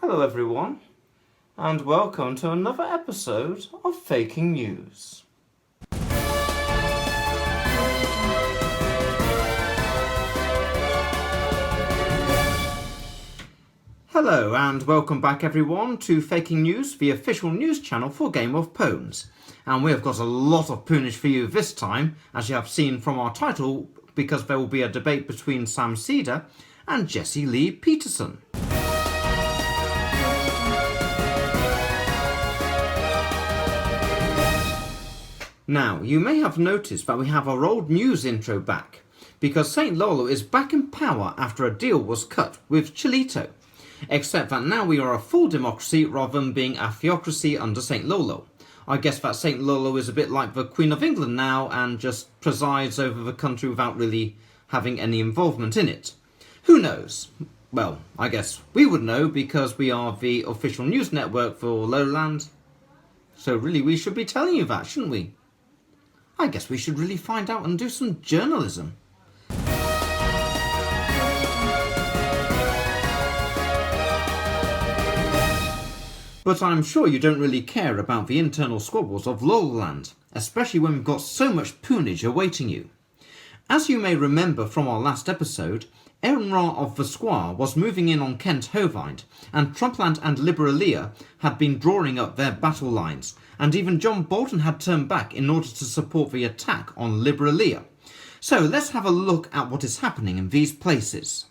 Hello everyone, and welcome to another episode of Faking News. Hello and welcome back everyone to Faking News, the official news channel for Game of Pownes. And we have got a lot of pwnage for you this time, as you have seen from our title, because there will be a debate between Sam Seder and Jesse Lee Peterson. Now, you may have noticed that we have our old news intro back, because St. Lolo is back in power after a deal was cut with Chilito, except that now we are a full democracy rather than being a theocracy under St. Lolo. I guess that St. Lolo is a bit like the Queen of England now and just presides over the country without really having any involvement in it. Who knows? Well, I guess we would know because we are the official news network for Lowland. So really we should be telling you that, shouldn't we? I guess we should really find out and do some journalism. But I'm sure you don't really care about the internal squabbles of Lowland, especially when we've got so much pwnage awaiting you. As you may remember from our last episode, Aaron of the Squire was moving in on Kent Hovind, and Trumpland and Liberalia had been drawing up their battle lines, and even John Bolton had turned back in order to support the attack on Liberalia. So let's have a look at what is happening in these places.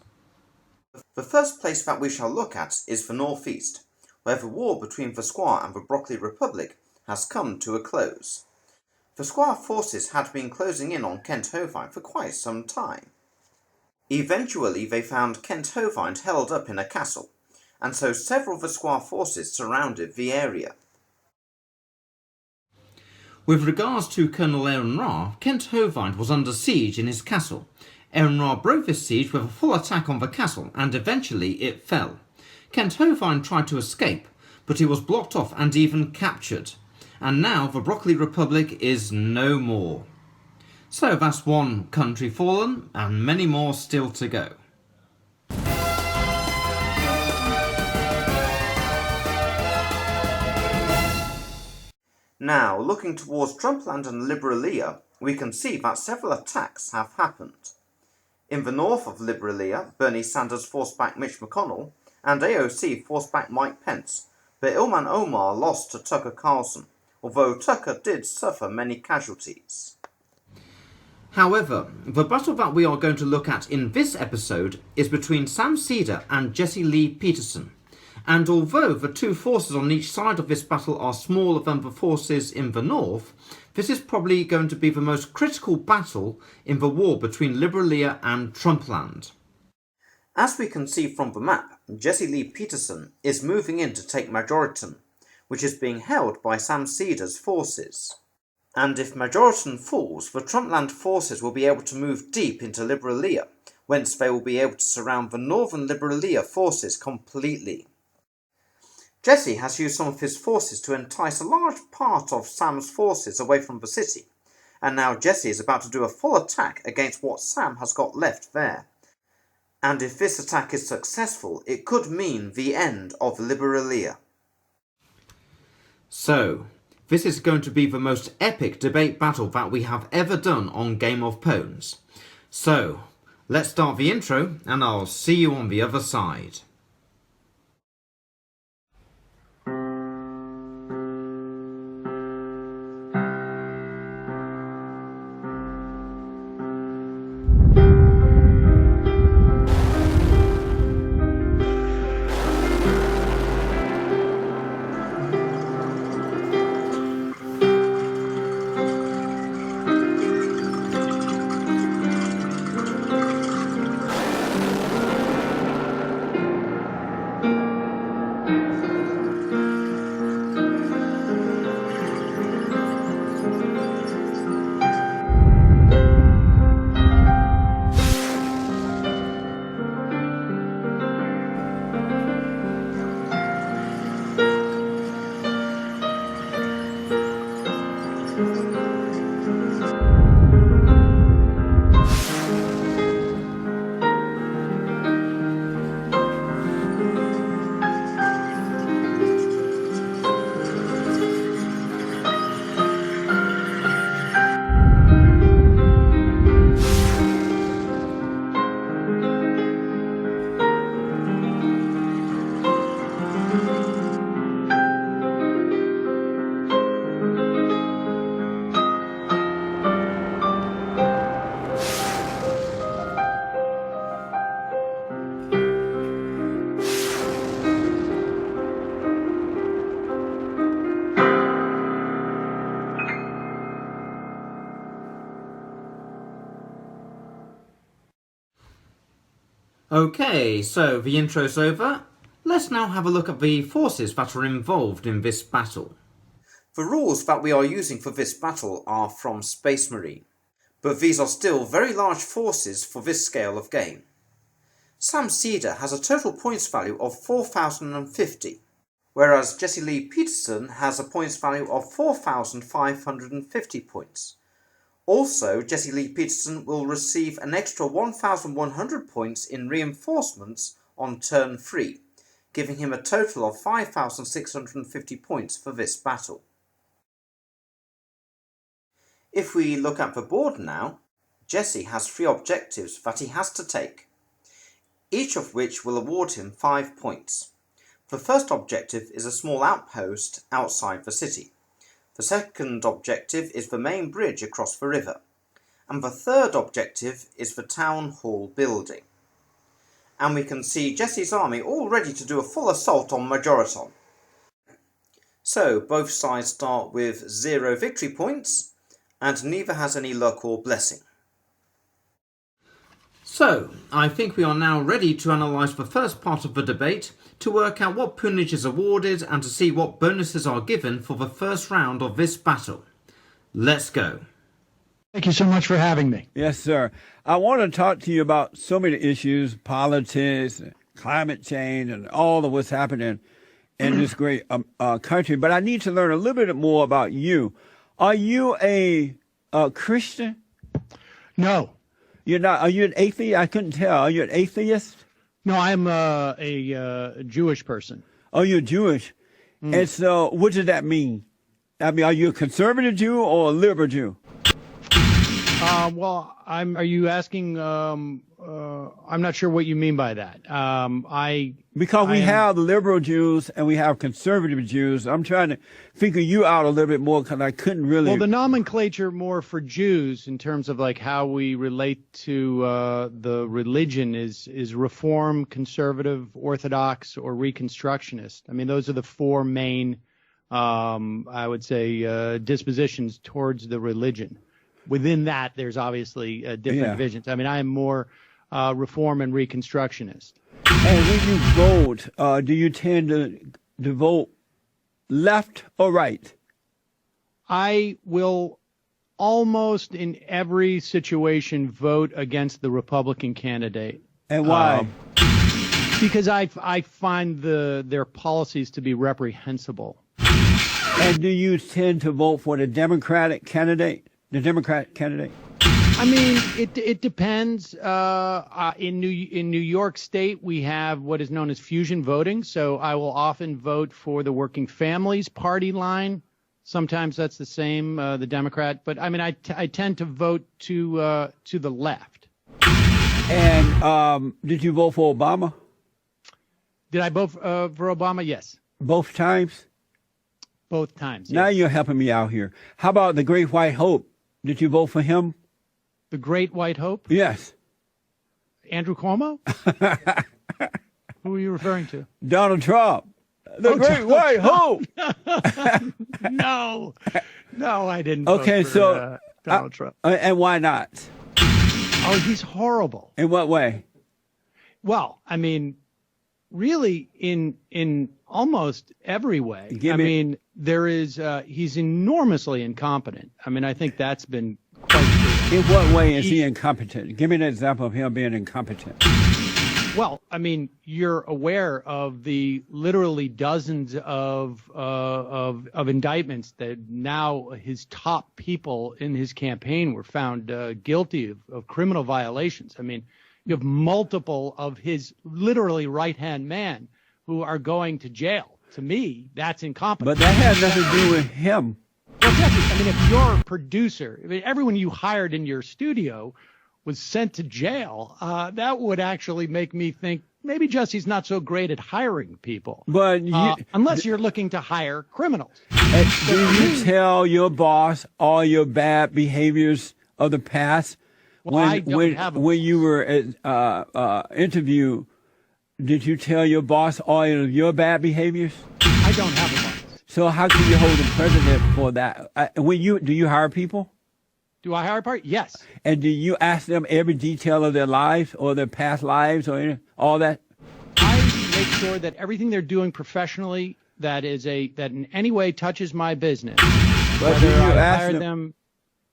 The first place that we shall look at is the northeast, where the war between the Squire and the Broccoli Republic has come to a close. The Squire forces had been closing in on Kent Hovind for quite some time. Eventually they found Kent Hovind held up in a castle, and so several of the Squire forces surrounded the area. With regards to Colonel Aaron Ra, Kent Hovind was under siege in his castle. Aaron Ra broke this siege with a full attack on the castle, and eventually it fell. Kent Hovind tried to escape, but he was blocked off and even captured. And now the Broccoli Republic is no more. So that's one country fallen, and many more still to go. Now, looking towards Trumpland and Liberalia, we can see that several attacks have happened. In the north of Liberalia, Bernie Sanders forced back Mitch McConnell, and AOC forced back Mike Pence, but Ilhan Omar lost to Tucker Carlson, although Tucker did suffer many casualties. However, the battle that we are going to look at in this episode is between Sam Seder and Jesse Lee Peterson. And although the two forces on each side of this battle are smaller than the forces in the north, this is probably going to be the most critical battle in the war between Liberalia and Trumpland. As we can see from the map, Jesse Lee Peterson is moving in to take Majoritan, which is being held by Sam Seder's forces. And if Majoritan falls, the Trumpland forces will be able to move deep into Liberalia, whence they will be able to surround the northern Liberalia forces completely. Jesse has used some of his forces to entice a large part of Sam's forces away from the city, and now Jesse is about to do a full attack against what Sam has got left there. And if this attack is successful, it could mean the end of Liberalia. So, this is going to be the most epic debate battle that we have ever done on Game of Pownes. So, let's start the intro, and I'll see you on the other side. Okay, so the intro's over. Let's now have a look at the forces that are involved in this battle. The rules that we are using for this battle are from Space Marine, but these are still very large forces for this scale of game. Sam Seder has a total points value of 4,050, whereas Jesse Lee Peterson has a points value of 4,550 points. Also, Jesse Lee Peterson will receive an extra 1,100 points in reinforcements on turn 3, giving him a total of 5,650 points for this battle. If we look at the board now, Jesse has 3 objectives that he has to take, each of which will award him 5 points. The first objective is a small outpost outside the city. The second objective is the main bridge across the river, and the third objective is the town hall building. And we can see Jesse's army all ready to do a full assault on Majoriton. So both sides start with 0 victory points, and neither has any luck or blessing. So, I think we are now ready to analyse the first part of the debate, to work out what pwnage is awarded and to see what bonuses are given for the first round of this battle. Let's go. Thank you so much for having me. Yes, sir. I want to talk to you about so many issues, politics, climate change, and all of what's happening in this great country. But I need to learn a little bit more about you. Are you a Christian? No. You're not. Are you an atheist? I couldn't tell. Are you an atheist? No, I'm a Jewish person. Oh, you're Jewish. And so what does that mean? I mean, are you a conservative Jew or a liberal Jew? Well, are you asking? I'm not sure what you mean by that. Because we have liberal Jews and we have conservative Jews. I'm trying to figure you out a little bit more because I couldn't really. Well, the nomenclature more for Jews in terms of like how we relate to the religion is Reform, Conservative, Orthodox, or Reconstructionist. I mean, those are the 4 main, I would say, dispositions towards the religion. Within that, there's obviously different divisions. I mean, I am more Reform and Reconstructionist. And when you vote, do you tend to vote left or right? I will almost in every situation vote against the Republican candidate. And why? Because I find their policies to be reprehensible. And do you tend to vote for the Democratic candidate? The Democrat candidate? I mean, it depends. In New York State, we have what is known as fusion voting. So I will often vote for the Working Families Party line. Sometimes that's the same, the Democrat. But I mean, I tend to vote to the left. And did you vote for Obama? Did I vote for Obama? Yes. Both times? Both times. Yes. Now you're helping me out here. How about the Great White Hope? Did you vote for him? The Great White Hope? Yes. Andrew Cuomo? Who are you referring to? Donald Trump. The Great White Hope. No, I didn't. Okay, vote for, so Donald Trump. And why not? Oh, he's horrible. In what way? Well, I mean, really, in almost every way. There is. He's enormously incompetent. I mean, I think that's been quite clear. In what way is he incompetent? Give me an example of him being incompetent. Well, I mean, you're aware of the literally dozens of indictments that now his top people in his campaign were found guilty of criminal violations. I mean, you have multiple of his literally right-hand man who are going to jail. To me, that's incompetent. But that has nothing to do with him. Well, Jesse, I mean, if you're a producer, I mean, everyone you hired in your studio was sent to jail, that would actually make me think maybe Jesse's not so great at hiring people. But unless you're looking to hire criminals. Do you tell your boss all your bad behaviors of the past? Well, I don't have a when you were interviewed, did you tell your boss all of your bad behaviors? I don't have a boss. So how can you hold the president for that? Do you hire people? Do I hire party? Yes. And do you ask them every detail of their lives or their past lives or all that? I make sure that everything they're doing professionally that in any way touches my business. But do you ask hire them? them?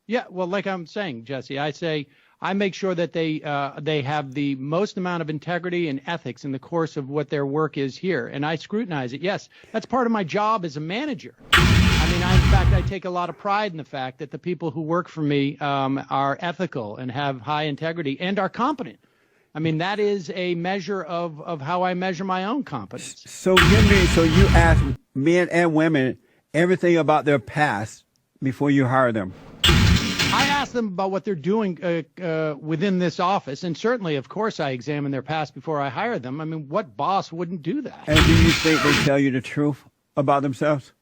Yeah, well, like I'm saying, Jesse, I make sure that they have the most amount of integrity and ethics in the course of what their work is here, and I scrutinize it. Yes, that's part of my job as a manager. I mean, in fact, I take a lot of pride in the fact that the people who work for me are ethical and have high integrity and are competent. I mean, that is a measure of how I measure my own competence. So you ask men and women everything about their past before you hire them. I ask them about what they're doing within this office, and certainly, of course, I examine their past before I hire them. I mean, what boss wouldn't do that? And do you think they tell you the truth about themselves?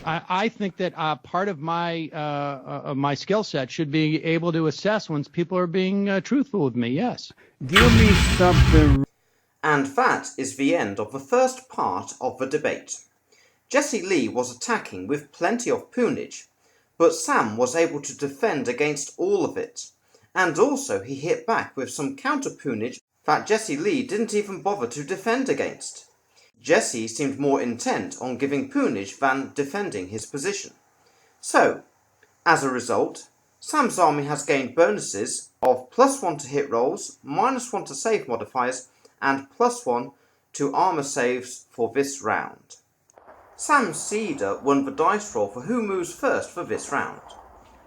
I think that part of my skill set should be able to assess when people are being truthful with me, yes. Give me something. And that is the end of the first part of the debate. Jesse Lee was attacking with plenty of pwnage, but Sam was able to defend against all of it, and also he hit back with some counter-pwnage that Jesse Lee didn't even bother to defend against. Jesse seemed more intent on giving pwnage than defending his position. So, as a result, Sam's army has gained bonuses of +1 to hit rolls, -1 to save modifiers, and +1 to armor saves for this round. Sam Seder won the dice roll for who moves first for this round.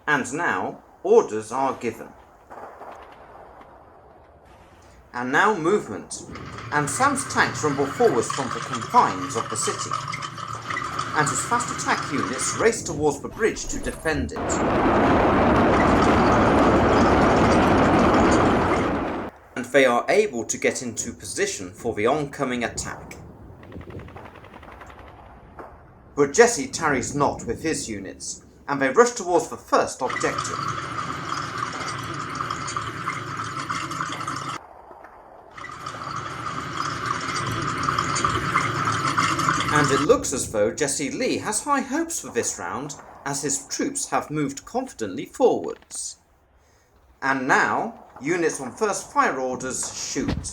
And now, orders are given. And now movement, and Sam's tanks rumble forwards from the confines of the city, and his fast attack units race towards the bridge to defend it. And they are able to get into position for the oncoming attack. But Jesse tarries not with his units, and they rush towards the first objective. And it looks as though Jesse Lee has high hopes for this round, as his troops have moved confidently forwards. And now, units on first fire orders shoot.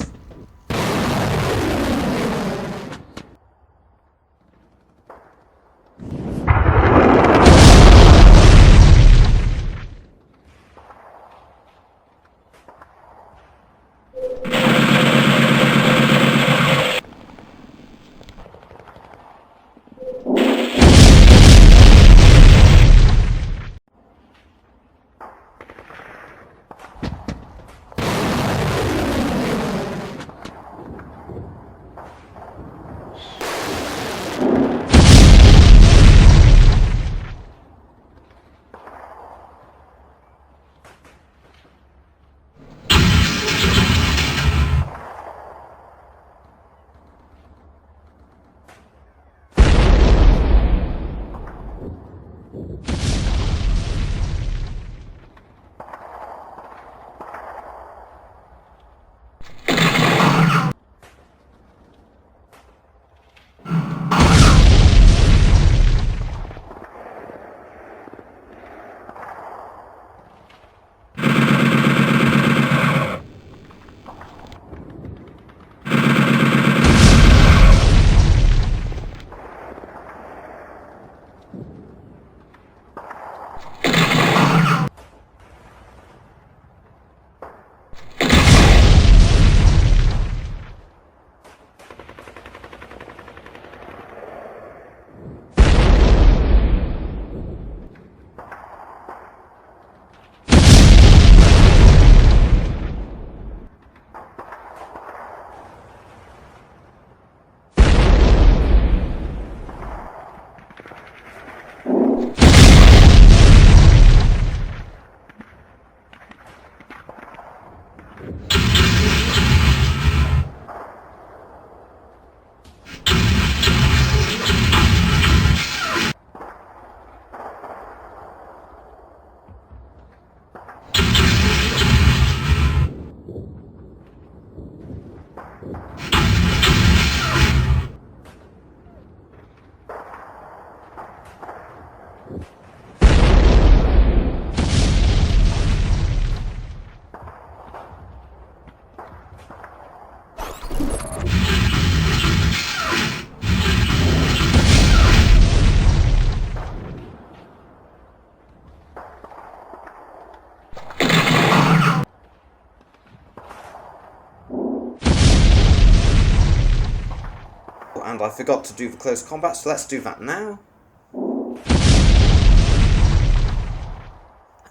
And I forgot to do the close combat, so let's do that now.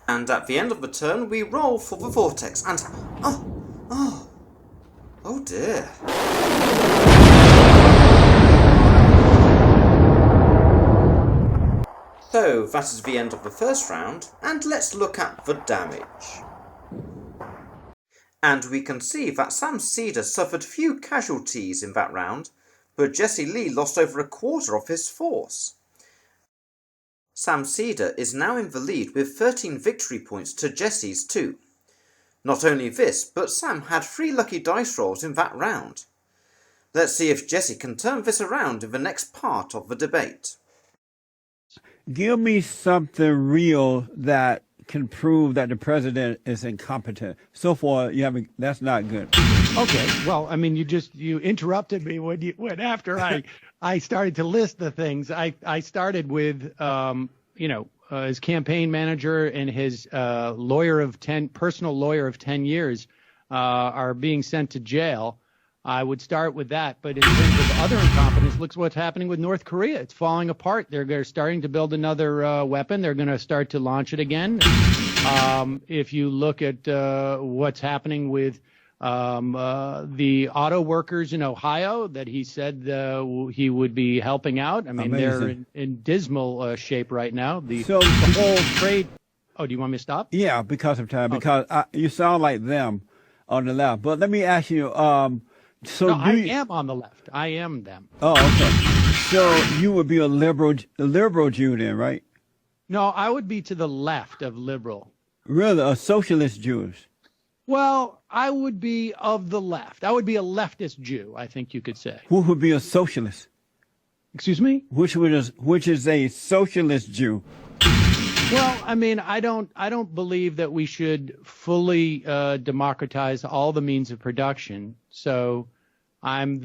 And at the end of the turn, we roll for the vortex, and oh dear. So that is the end of the first round, and let's look at the damage. And we can see that Sam Seder suffered few casualties in that round, but Jesse Lee lost over a quarter of his force. Sam Seder is now in the lead with 13 victory points to Jesse's 2. Not only this, but Sam had 3 lucky dice rolls in that round. Let's see if Jesse can turn this around in the next part of the debate. Give me something real that can prove that the president is incompetent. So far, that's not good. Okay, well, I mean, you interrupted me when after I started to list the things. I started with his campaign manager and his personal lawyer of 10 years are being sent to jail. I would start with that. But in terms of other incompetence, look what's happening with North Korea. It's falling apart. They're starting to build another weapon. They're going to start to launch it again. If you look at what's happening with the auto workers in Ohio that he said he would be helping out. I mean, Amazing. They're in dismal shape right now. The whole trade. Oh, do you want me to stop? Yeah, because of time. Okay. Because you sound like them on the left. But let me ask you. I am on the left. I am them. Oh, okay. So you would be a liberal Jew then, right? No, I would be to the left of liberal. Really, a socialist Jewish? Well, I would be of the left. I would be a leftist Jew, I think you could say. Who would be a socialist? Excuse me? Which is a socialist Jew? Well, I mean, I don't believe that we should fully democratize all the means of production. So I'm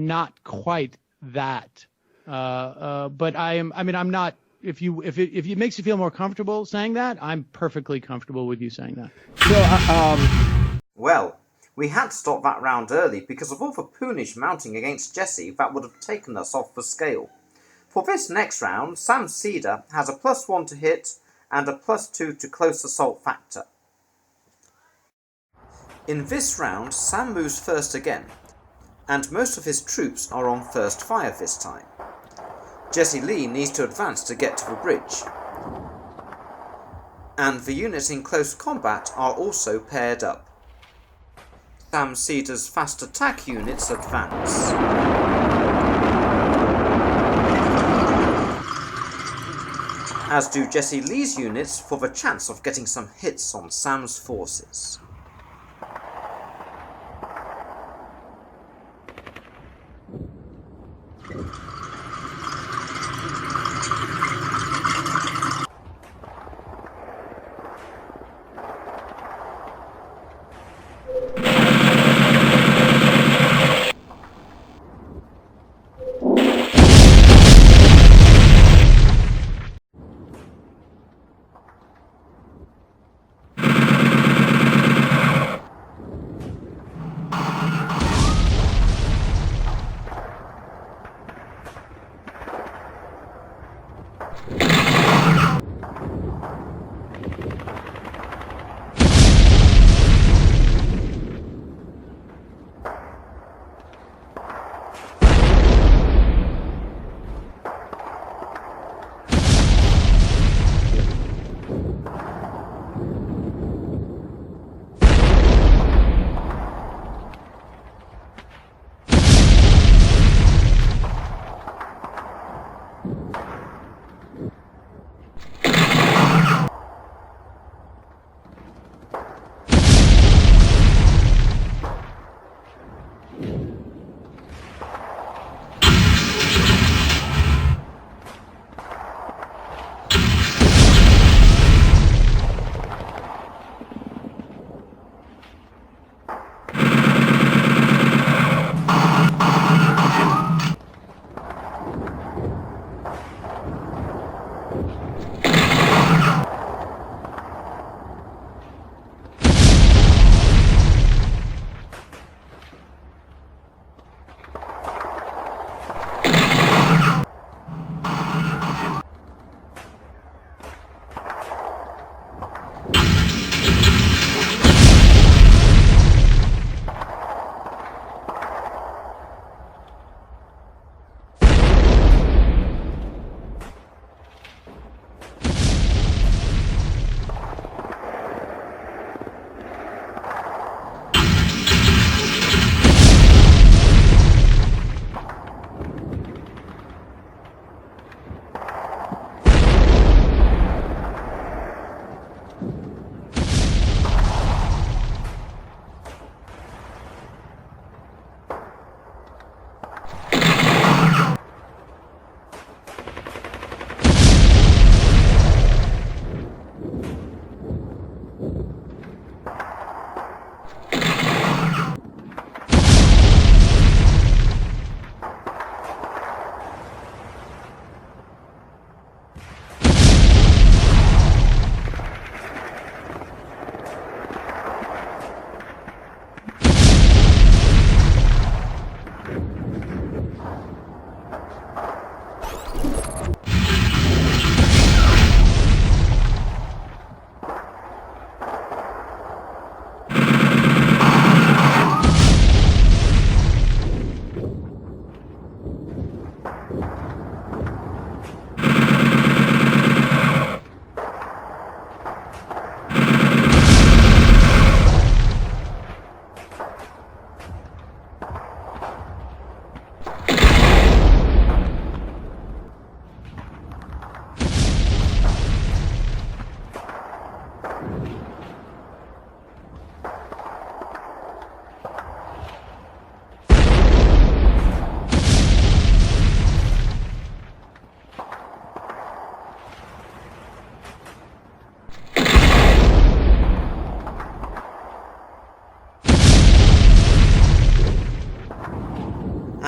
not quite that. But I'm not. If it makes you feel more comfortable saying that, I'm perfectly comfortable with you saying that. So, Well, we had to stop that round early because of all the pwnage mounting against Jesse that would have taken us off the scale. For this next round, Sam Seder has a +1 to hit and a +2 to close assault factor. In this round, Sam moves first again, and most of his troops are on first fire this time. Jesse Lee needs to advance to get to the bridge, and the units in close combat are also paired up. Sam Seder's fast attack units advance. As do Jesse Lee's units for the chance of getting some hits on Sam's forces.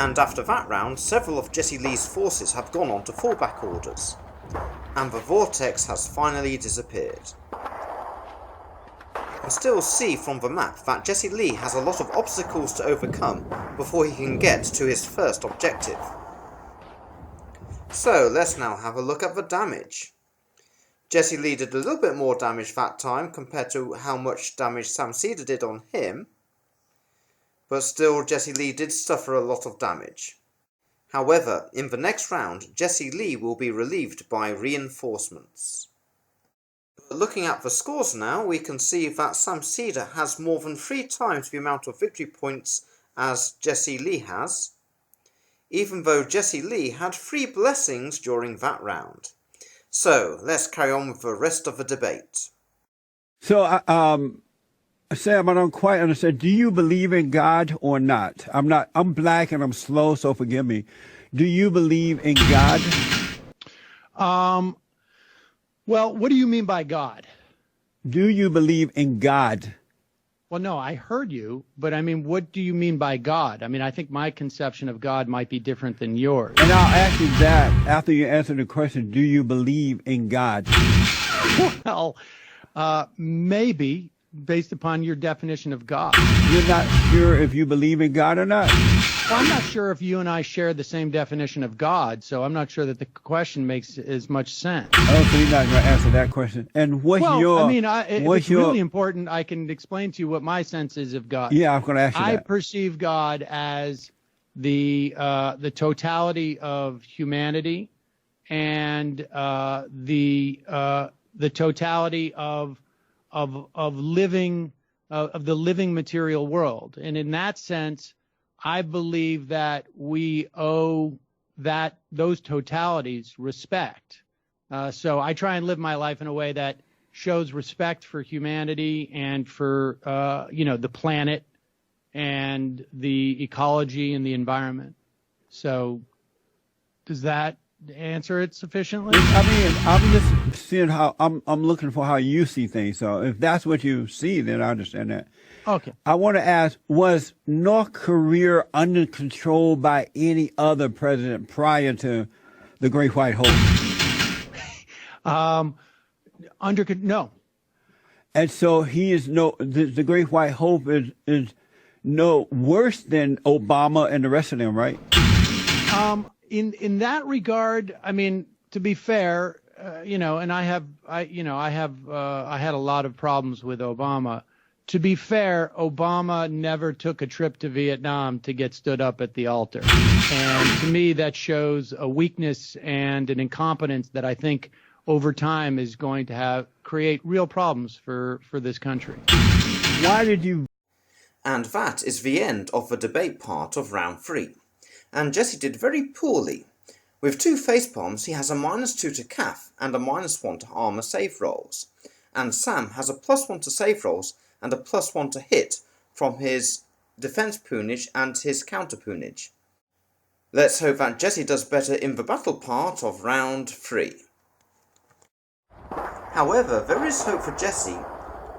and after that round, several of Jesse Lee's forces have gone on to fallback orders, and the vortex has finally disappeared. You can still see from the map that Jesse Lee has a lot of obstacles to overcome before he can get to his first objective. So let's now have a look at the damage. Jesse Lee did a little bit more damage that time compared to how much damage Sam Seder did on him, but still Jesse Lee did suffer a lot of damage. However, in the next round, Jesse Lee will be relieved by reinforcements. But looking at the scores now, we can see that Sam Seder has more than 3 times the amount of victory points as Jesse Lee has, even though Jesse Lee had 3 blessings during that round. So, let's carry on with the rest of the debate. So, Sam, I don't quite understand. Do you believe in God or not? I'm black and I'm slow, so forgive me. Do you believe in God? Well, what do you mean by God? Do you believe in God? Well, no, I heard you, but I mean, what do you mean by God? I mean, I think my conception of God might be different than yours. And I'll ask you that after you answer the question, do you believe in God? Well, maybe, based upon your definition of God. You're not sure if you believe in God or not? Well, I'm not sure if you and I share the same definition of God, so I'm not sure that the question makes as much sense. Oh, so you're not going to answer that question. And what's your... I mean, if it's really important, I can explain to you what my sense is of God. Yeah, I'm going to ask you that. I perceive God as the totality of humanity and the totality of living of the living material world. And in that sense, I believe that we owe those totalities respect. So I try and live my life in a way that shows respect for humanity and for the planet and the ecology and the environment. So does that answer it sufficiently? I mean, I'm just seeing how I'm looking for how you see things. So if that's what you see, then I understand that. Okay. I want to ask, was North Korea under control by any other president prior to the Great White Hope? No. And so he is the Great White Hope is no worse than Obama and the rest of them, right? In that regard, I mean, to be fair, and I had a lot of problems with Obama. To be fair, Obama never took a trip to Vietnam to get stood up at the altar. And to me, that shows a weakness and an incompetence that I think over time is going to create real problems for this country. Why did you? And that is the end of the debate part of round 3. And Jesse did very poorly. With 2 facepalms, he has a -2 to CAF and a -1 to armor save rolls. And Sam has a +1 to save rolls and a +1 to hit from his defense pwnage and his counter pwnage. Let's hope that Jesse does better in the battle part of round 3. However, there is hope for Jesse,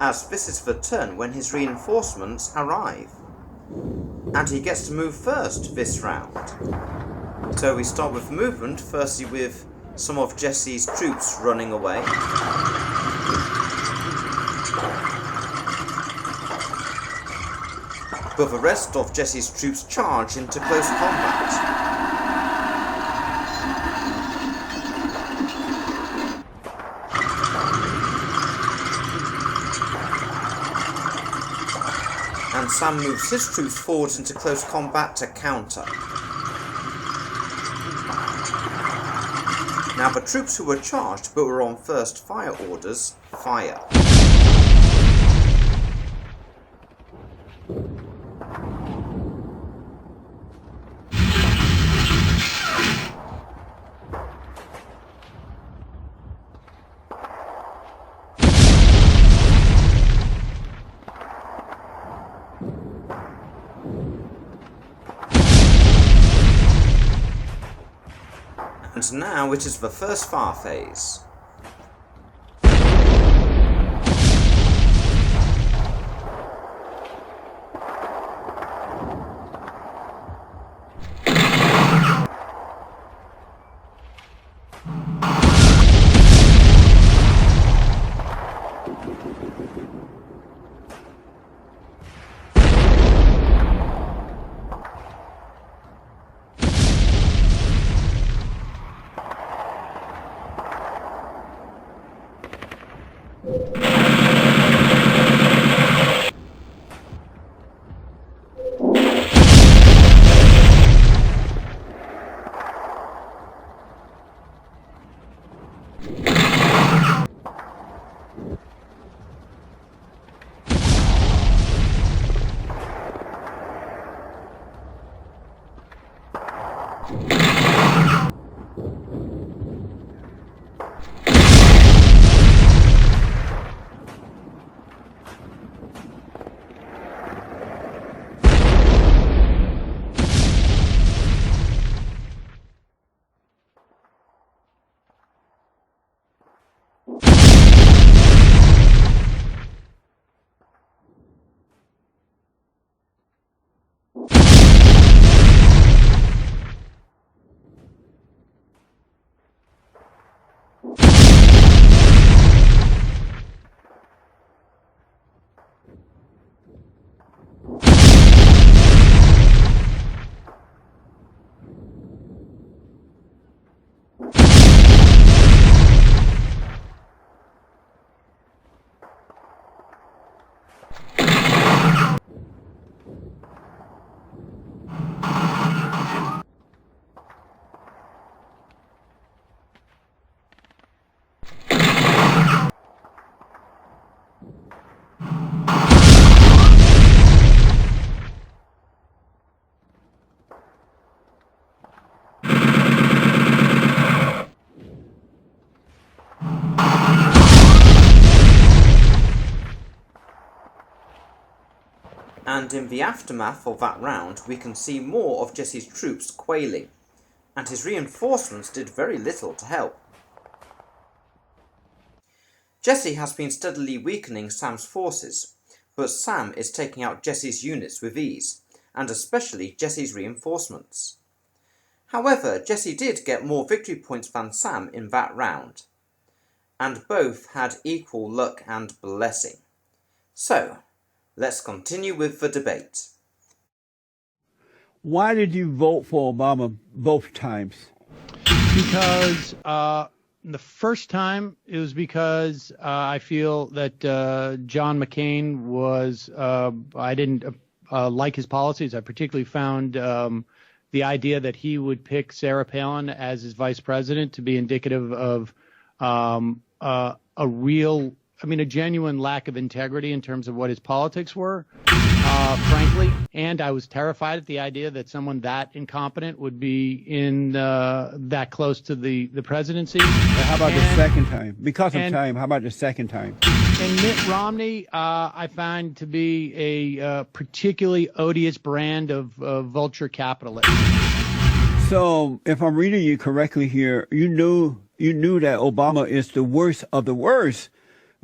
as this is the turn when his reinforcements arrive. And he gets to move first this round. So we start with movement, firstly with some of Jesse's troops running away. But the rest of Jesse's troops charge into close combat. And Sam moves his troops forward into close combat to counter. Now the troops who were charged but were on first fire orders, fire. And now it is the first fire phase. And in the aftermath of that round, we can see more of Jesse's troops quailing, and his reinforcements did very little to help. Jesse has been steadily weakening Sam's forces, but Sam is taking out Jesse's units with ease, and especially Jesse's reinforcements. However, Jesse did get more victory points than Sam in that round, and both had equal luck and blessing. So, let's continue with the debate. Why did you vote for Obama both times? Because the first time it was because I feel that John McCain was, I didn't like his policies. I particularly found the idea that he would pick Sarah Palin as his vice president to be indicative of a genuine lack of integrity in terms of what his politics were, frankly. And I was terrified at the idea that someone that incompetent would be in that close to the presidency. How about the second time? Because of time, how about the second time? And Mitt Romney, I find to be a particularly odious brand of vulture capitalism. So, if I'm reading you correctly here, you knew that Obama is the worst of the worst,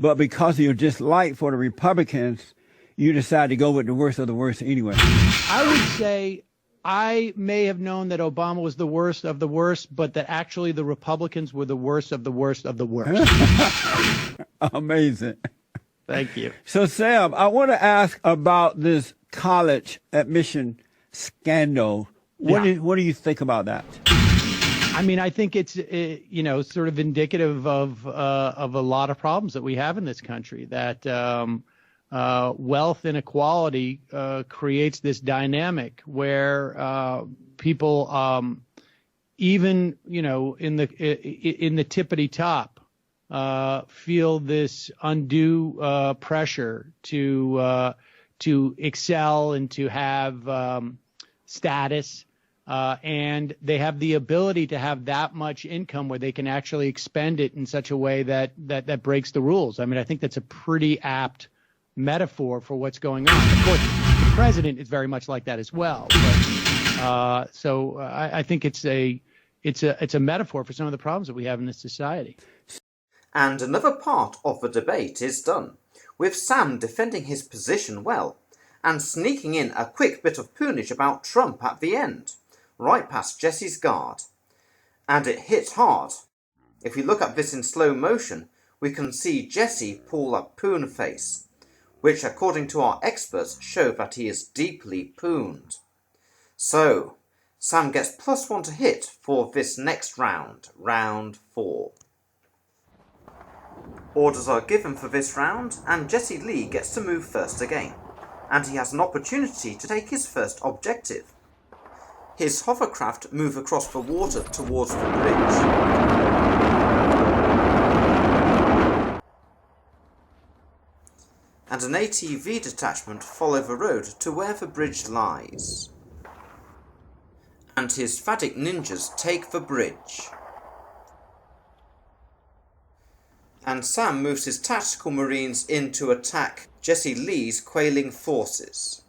but because of your dislike for the Republicans, you decided to go with the worst of the worst anyway. I would say I may have known that Obama was the worst of the worst, but that actually the Republicans were the worst of the worst of the worst. Amazing. Thank you. So, Sam, I want to ask about this college admission scandal. What do you think about that? I mean, I think it's sort of indicative of a lot of problems that we have in this country. That wealth inequality creates this dynamic where people, even in the tippity top, feel this undue pressure to excel and to have status. And they have the ability to have that much income where they can actually expend it in such a way that breaks the rules. I mean, I think that's a pretty apt metaphor for what's going on. Of course, the president is very much like that as well. But, so I think it's a metaphor for some of the problems that we have in this society. And another part of the debate is done, with Sam defending his position well, and sneaking in a quick bit of pwnage about Trump at the end, right past Jesse's guard. And it hit hard. If we look at this in slow motion, we can see Jesse pull a poon face, which according to our experts show that he is deeply pooned. So, Sam gets +1 to hit for this next round, round 4. Orders are given for this round, and Jesse Lee gets to move first again, and he has an opportunity to take his first objective. His hovercraft move across the water towards the bridge. And an ATV detachment follow the road to where the bridge lies. and his Fadic ninjas take the bridge. And Sam moves his tactical marines in to attack Jesse Lee's quailing forces.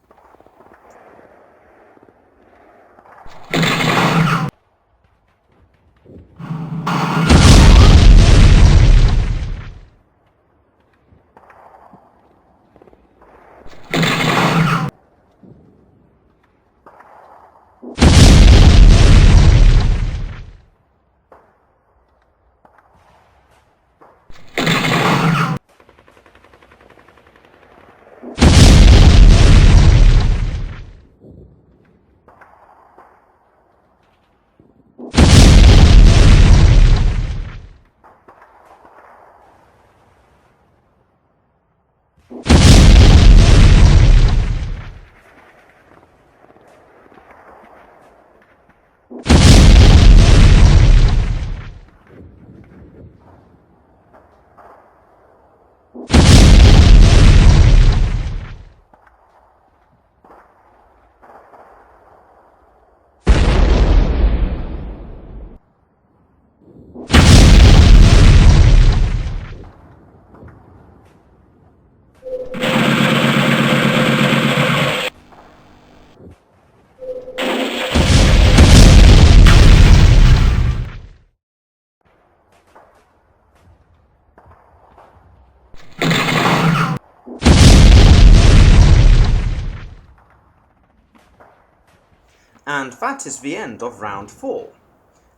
And that is the end of round 4.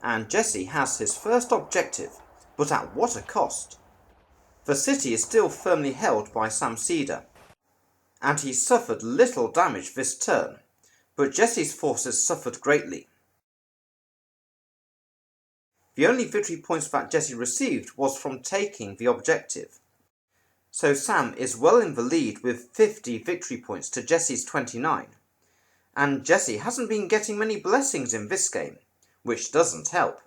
And Jesse has his first objective, but at what a cost. The city is still firmly held by Sam Seder, and he suffered little damage this turn, but Jesse's forces suffered greatly. The only victory points that Jesse received was from taking the objective. So Sam is well in the lead with 50 victory points to Jesse's 29. And Jesse hasn't been getting many blessings in this game, which doesn't help.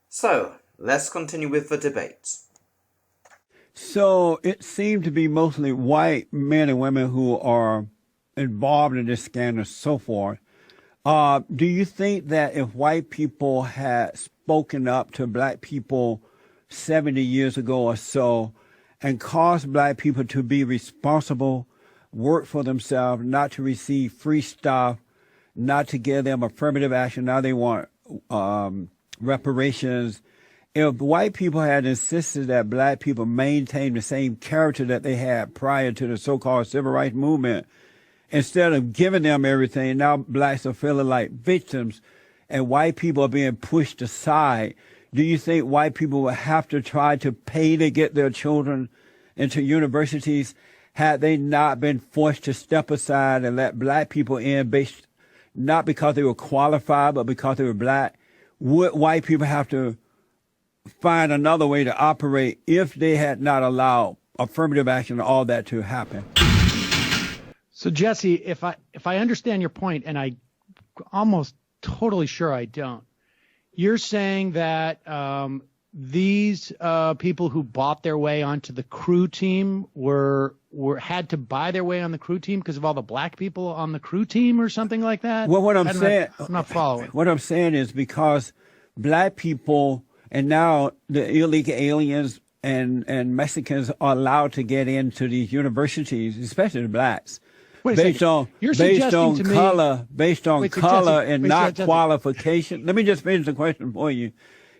So, let's continue with the debate. So it seemed to be mostly white men and women who are involved in this scandal and so forth. Do you think that if white people had spoken up to black people 70 years ago or so and caused black people to be responsible, work for themselves, not to receive free stuff, not to give them affirmative action, now they want reparations. If white people had insisted that black people maintain the same character that they had prior to the so-called civil rights movement, instead of giving them everything, now blacks are feeling like victims and white people are being pushed aside. Do you think white people will have to try to pay to get their children into universities had they not been forced to step aside and let black people in based not because they were qualified, but because they were black? Would white people have to find another way to operate if they had not allowed affirmative action and all that to happen? So Jesse, if I understand your point, and I almost totally sure I don't, you're saying that these people who bought their way onto the crew team had to buy their way on the crew team because of all the black people on the crew team or something like that? Well, what I'm saying, I'm not following. What I'm saying is because black people and now the illegal aliens and Mexicans are allowed to get into these universities, especially the blacks, based on color and not qualification. Let me just finish the question for you.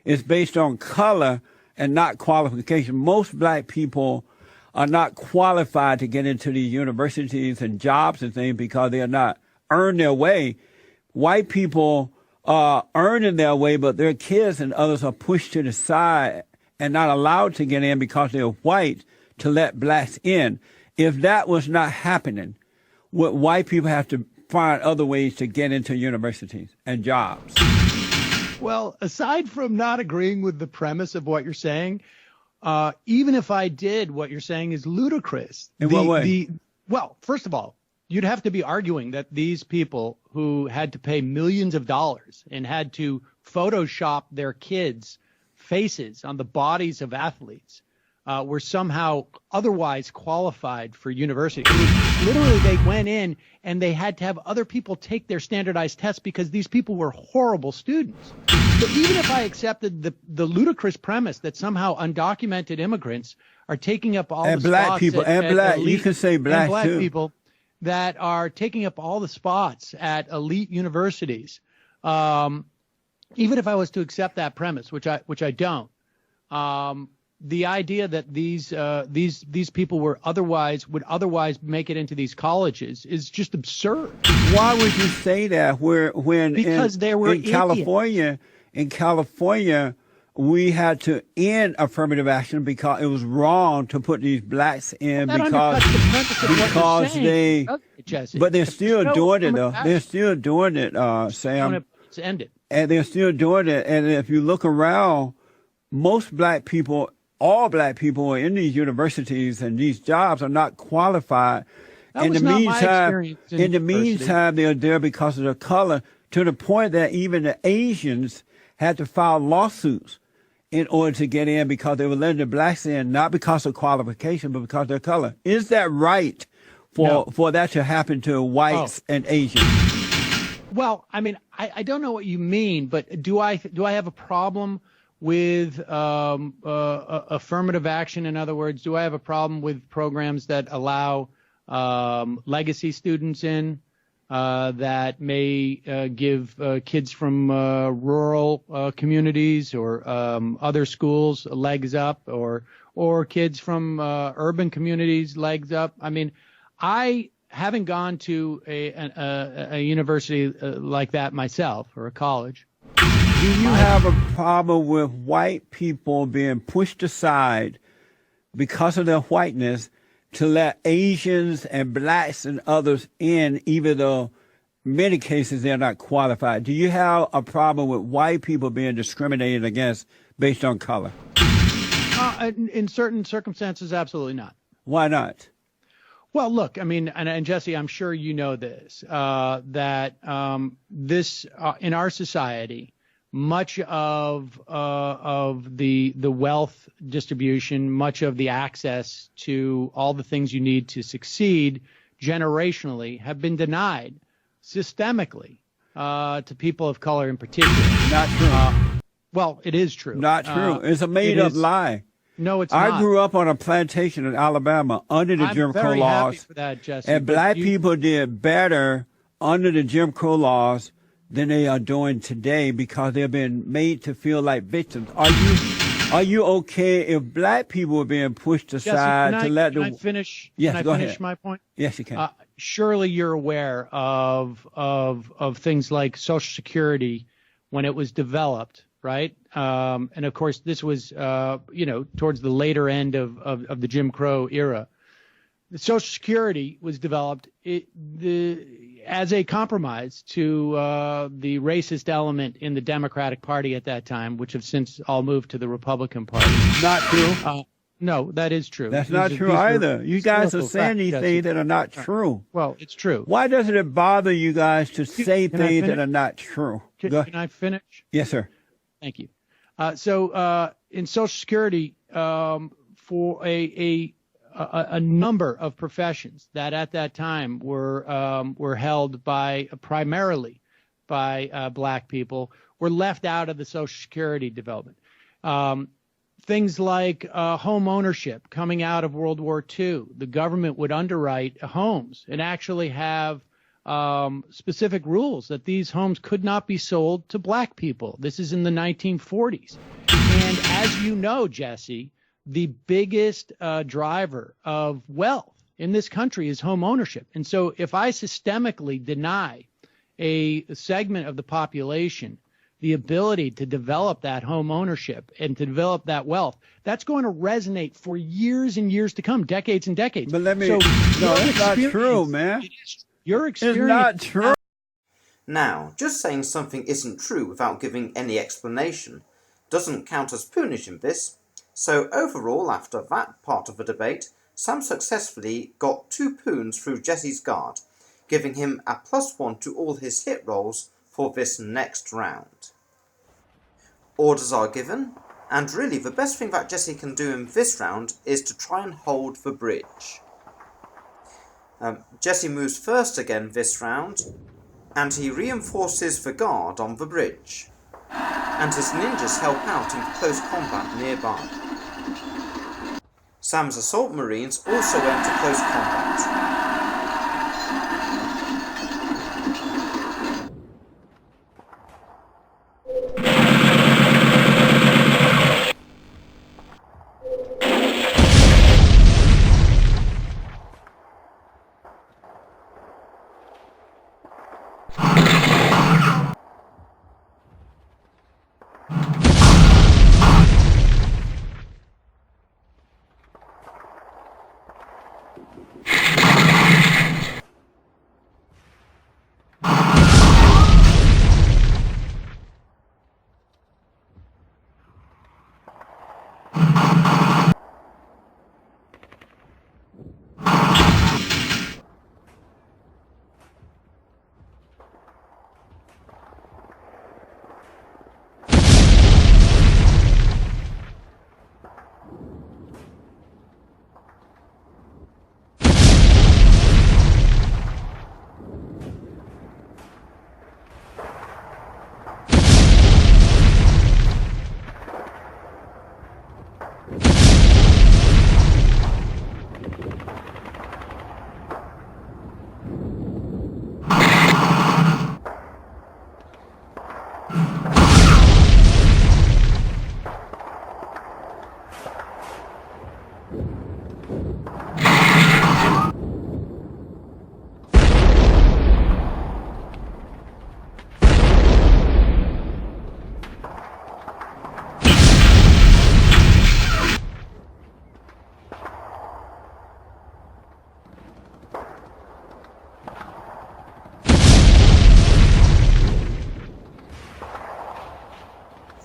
It's based on color and not qualification. Most black people are not qualified to get into these universities and jobs and things because they are not earned their way. White people are earning their way, but their kids and others are pushed to the side and not allowed to get in because they're white to let blacks in. If that was not happening, would white people have to find other ways to get into universities and jobs? Well, aside from not agreeing with the premise of what you're saying, even if I did, what you're saying is ludicrous. In what way? Well, first of all, you'd have to be arguing that these people who had to pay millions of dollars and had to Photoshop their kids' faces on the bodies of athletes were somehow otherwise qualified for university. literally they went in and they had to have other people take their standardized tests because these people were horrible students. So even if I accepted the ludicrous premise that somehow undocumented immigrants are taking up all and the black spots people, and black, elite, you can say black, and black too. people that are taking up all the spots at elite universities, even if I was to accept that premise, which I don't, the idea that these people would otherwise make it into these colleges is just absurd. Why would you say that? Because they were in California, we had to end affirmative action because it was wrong to put these blacks in because they. Jesse. But they're still doing it though. They're still doing it, Sam. Let's end it. And they're still doing it. And if you look around, most black people, all black people in these universities and these jobs are not qualified. In the meantime, they're there because of their color, to the point that even the Asians had to file lawsuits in order to get in because they were letting the blacks in, not because of qualification, but because of their color. Is that right for that to happen to whites and Asians? Well, I mean, I don't know what you mean, but do I have a problem with affirmative action? In other words, do I have a problem with programs that allow legacy students in that may give kids from rural communities or other schools legs up, or kids from urban communities legs up? I mean, I haven't gone to a university like that myself, or a college. Do you have a problem with white people being pushed aside because of their whiteness to let Asians and blacks and others in, even though in many cases they're not qualified? Do you have a problem with white people being discriminated against based on color? In certain circumstances, absolutely not. Why not? Well, look, I mean, and Jesse, I'm sure you know this, that this in our society, much of the wealth distribution, much of the access to all the things you need to succeed generationally have been denied systemically to people of color in particular. Not true. Well, it is true. Not true. It's a made-up lie. No, it's not. I grew up on a plantation in Alabama under the Jim Crow laws. I'm very happy for that, Jesse. And black people did better under the Jim Crow laws than they are doing today because they've been made to feel like victims. Are you okay if black people are being pushed aside Jesse, to let them? Can I finish? Yes, can I finish my point? Yes, you can. Surely you're aware of things like Social Security when it was developed, right? And of course, this was towards the later end of the Jim Crow era. The Social Security was developed as a compromise to the racist element in the Democratic Party at that time, which have since all moved to the Republican Party. Not true. No, that is true. That's not true either. You guys are saying these things that are not true. Well, it's true. Why doesn't it bother you guys to say things that are not true? Can I finish? Yes, sir. Thank you. So in Social Security, for a number of professions that at that time were held primarily by black people, were left out of the Social Security development. Things like home ownership coming out of World War II. The government would underwrite homes and actually have specific rules that these homes could not be sold to black people. This is in the 1940s. And as you know, Jesse, the biggest driver of wealth in this country is home ownership. And so if I systemically deny a segment of the population the ability to develop that home ownership and to develop that wealth, that's going to resonate for years and years to come, decades and decades. But no, that's not true, man. Your experience. It's not true. Now, just saying something isn't true without giving any explanation doesn't count as pwnage in this. So overall, after that part of the debate, Sam successfully got 2 poons through Jesse's guard, giving him a +1 to all his hit rolls for this next round. Orders are given, and really the best thing that Jesse can do in this round is to try and hold the bridge. Jesse moves first again this round, and he reinforces the guard on the bridge, and his ninjas help out in close combat nearby. Sam's assault marines also enter close combat.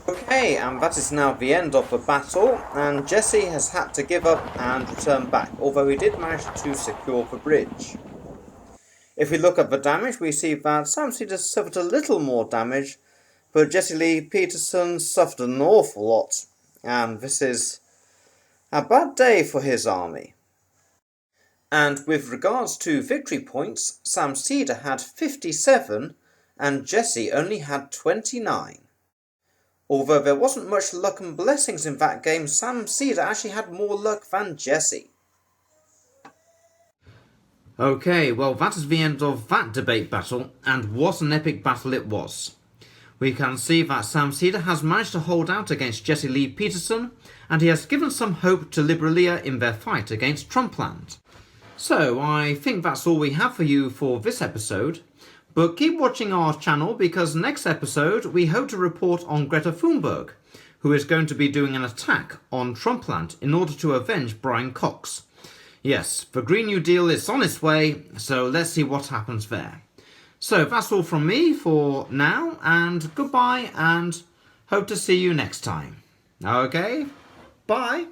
Okay, and that is now the end of the battle, and Jesse has had to give up and return back, although he did manage to secure the bridge. If we look at the damage, we see that Sam Seder suffered a little more damage, but Jesse Lee Peterson suffered an awful lot, and this is a bad day for his army. And with regards to victory points, Sam Seder had 57 and Jesse only had 29. Although there wasn't much luck and blessings in that game, Sam Seder actually had more luck than Jesse. Okay, well that is the end of that debate battle, and what an epic battle it was. We can see that Sam Seder has managed to hold out against Jesse Lee Peterson, and he has given some hope to Liberalia in their fight against Trumpland. So I think that's all we have for you for this episode. But keep watching our channel, because next episode we hope to report on Greta Thunberg, who is going to be doing an attack on Trumpland in order to avenge Brian Cox. Yes, the Green New Deal is on its way, so let's see what happens there. So that's all from me for now, and goodbye, and hope to see you next time. Okay, bye.